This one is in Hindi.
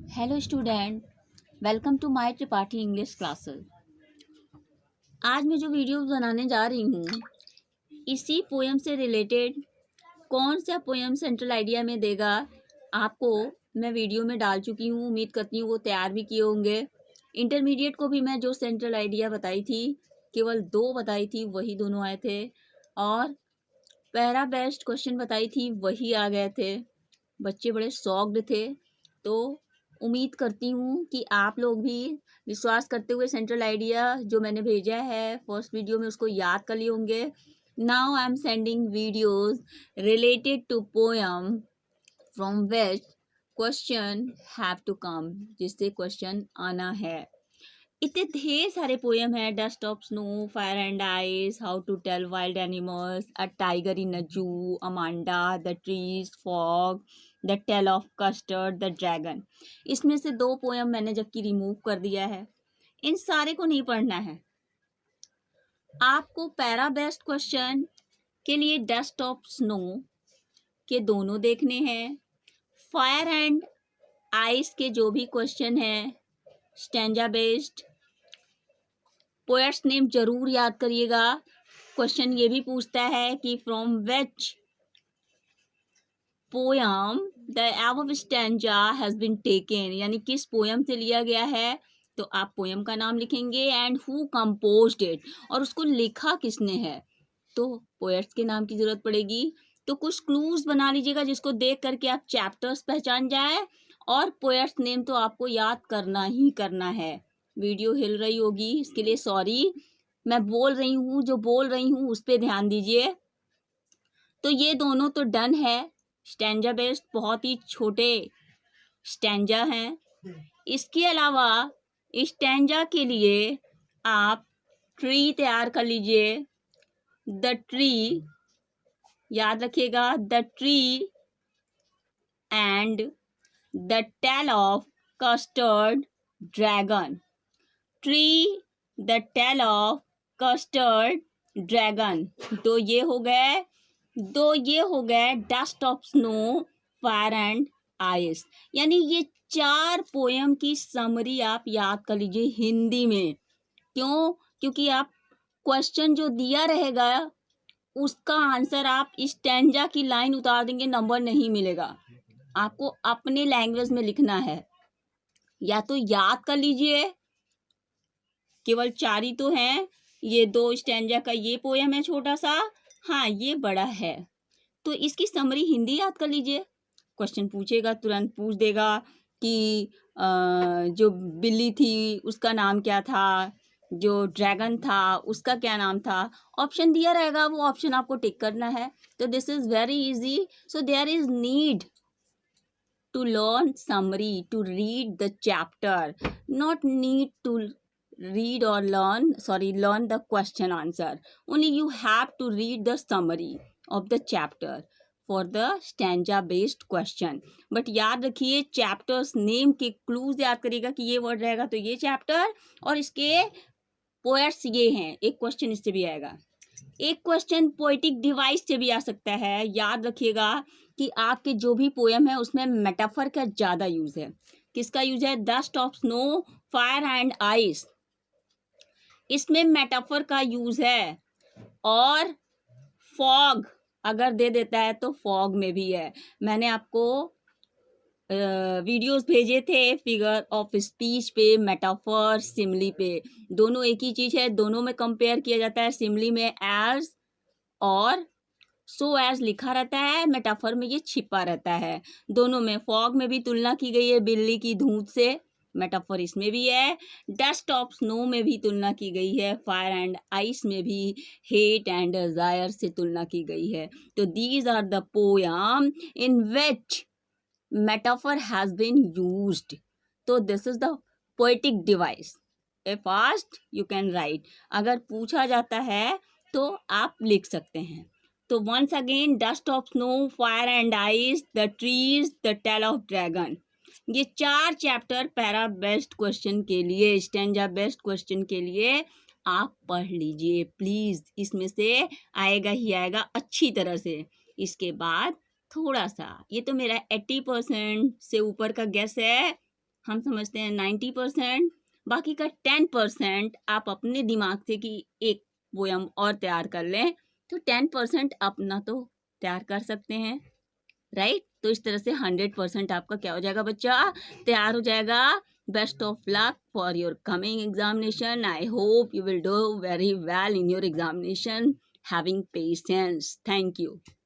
Hello student, welcome to my Tripathi English classes. आज मैं जो वीडियो बनाने जा रही हूँ इसी पोएम से रिलेटेड कौन सा पोएम सेंट्रल आइडिया में देगा आपको मैं वीडियो में डाल चुकी हूँ। उम्मीद करती हूँ वो तैयार भी किए होंगे। इंटरमीडिएट को भी मैं जो सेंट्रल आइडिया बताई थी केवल 2 बताई थी, वही दोनों आए थे, और पैरा बेस्ट क्वेश्चन बताई थी वही आ गए थे। बच्चे बड़े शॉक्ड थे। तो उम्मीद करती हूँ कि आप लोग भी विश्वास करते हुए सेंट्रल आइडिया जो मैंने भेजा है फर्स्ट वीडियो में उसको याद कर लिए होंगे। Now I am sending videos related to poem from which question have to come, जिससे क्वेश्चन आना है। इतने ढेर सारे पोएम है, dust of snow, fire and ice, how to tell wild animals, a tiger in a zoo, Amanda, the trees, fog, the tale of custard, the dragon. इसमें से 2 पोएम मैंने जबकि रिमूव कर दिया है। इन सारे को नहीं पढ़ना है आपको। पैरा बेस्ट क्वेश्चन के लिए डस्ट ऑफ स्नो के दोनों देखने हैं। फायर एंड आइस के जो भी क्वेश्चन है स्टैंजा बेस्ड, पोएट्स नेम जरूर याद करिएगा। क्वेश्चन ये भी पूछता है कि from which poem the above stanza has been taken, यानी किस पोएम से लिया गया है। तो आप पोएम का नाम लिखेंगे एंड हु कंपोज्ड इट, और उसको लिखा किसने है। तो पोएट्स के नाम की जरूरत पड़ेगी। तो कुछ क्लूज बना लीजिएगा जिसको देख करके आप चैप्टर्स पहचान जाए, और पोएट्स नेम तो आपको याद करना ही करना है। वीडियो हिल रही होगी इसके लिए सॉरी, मैं बोल रही हूँ जो बोल रही हूँ उस पर ध्यान दीजिए। तो ये दोनों तो डन है। स्टैंजा बेस्ड बहुत ही छोटे स्टैंजा हैं। इसके अलावा स्टैंजा के लिए आप ट्री तैयार कर लीजिए। द ट्री याद रखिएगा, the tree and the tale of custard dragon. Tree, the tale of custard dragon. तो ये हो गए dust of snow, fire and ice. यानी ये 4 पोएम की समरी आप याद कर लीजिए हिंदी में। क्यों? क्योंकि आप क्वेश्चन जो दिया रहेगा उसका आंसर आप स्टैंजा की लाइन उतार देंगे, नंबर नहीं मिलेगा। आपको अपने लैंग्वेज में लिखना है। या तो याद कर लीजिए, केवल 4 ही तो हैं। ये 2 स्टैंजा का ये पोएम है छोटा सा, हाँ ये बड़ा है। तो इसकी समरी हिंदी याद कर लीजिए। क्वेश्चन पूछेगा तुरंत पूछ देगा कि जो बिल्ली थी उसका नाम क्या था, जो ड्रैगन था उसका क्या नाम था। ऑप्शन दिया रहेगा, वो ऑप्शन आपको टिक करना है। तो this is very easy. So there is need to learn summary, to read the chapter, not need to learn the question answer. Only you have to read the summary of the chapter for the stanza based question. But याद रखिए chapters name के clues याद करिएगा कि ये word रहेगा तो ये chapter, और इसके poets ये हैं। एक क्वेश्चन इससे भी आएगा, एक क्वेश्चन पोएटिक डिवाइस से भी आ सकता है। याद रखिएगा कि आपके जो भी पोएम है उसमें मेटाफर का ज्यादा यूज है। किसका यूज है? Dust of snow, fire and ice, इसमें मेटाफर का यूज है। और फॉग अगर दे देता है तो फॉग में भी है। मैंने आपको वीडियोस भेजे थे फिगर ऑफ स्पीच पे, मेटाफर, सिमली पे। दोनों एक ही चीज है, दोनों में कंपेयर किया जाता है। सिमली में एज और सो एज लिखा रहता है, मेटाफर में ये छिपा रहता है। दोनों में फॉग में भी तुलना की गई है बिल्ली की धूत से, मेटाफर इसमें भी है। डस्ट ऑफ स्नो में भी तुलना की गई है, फायर एंड आइस में भी हेट एंड डिजायर से तुलना की गई है। तो these are the poem in which metaphor has been used. So this is the poetic device. If asked you can write. अगर पूछा जाता है तो आप लिख सकते हैं। तो once again dust of snow, fire and ice, the trees, the tale of dragon. ये 4 चैप्टर पैरा बेस्ट क्वेश्चन के लिए, स्टैंजा बेस्ट क्वेश्चन के लिए आप पढ़ लीजिए प्लीज। इसमें से आएगा ही आएगा अच्छी तरह से। इसके बाद थोड़ा सा, ये तो मेरा 80% से ऊपर का गेस है, हम समझते हैं 90%, बाकी का 10% आप अपने दिमाग से कि एक पोयम और तैयार कर लें, तो 10% अपना तो तैयार कर सकते हैं, राइट? तो इस तरह से 100% आपका क्या हो जाएगा बच्चा, तैयार हो जाएगा। Best of luck for your coming examination. I hope you will do very well in your examination. Having patience. Thank you.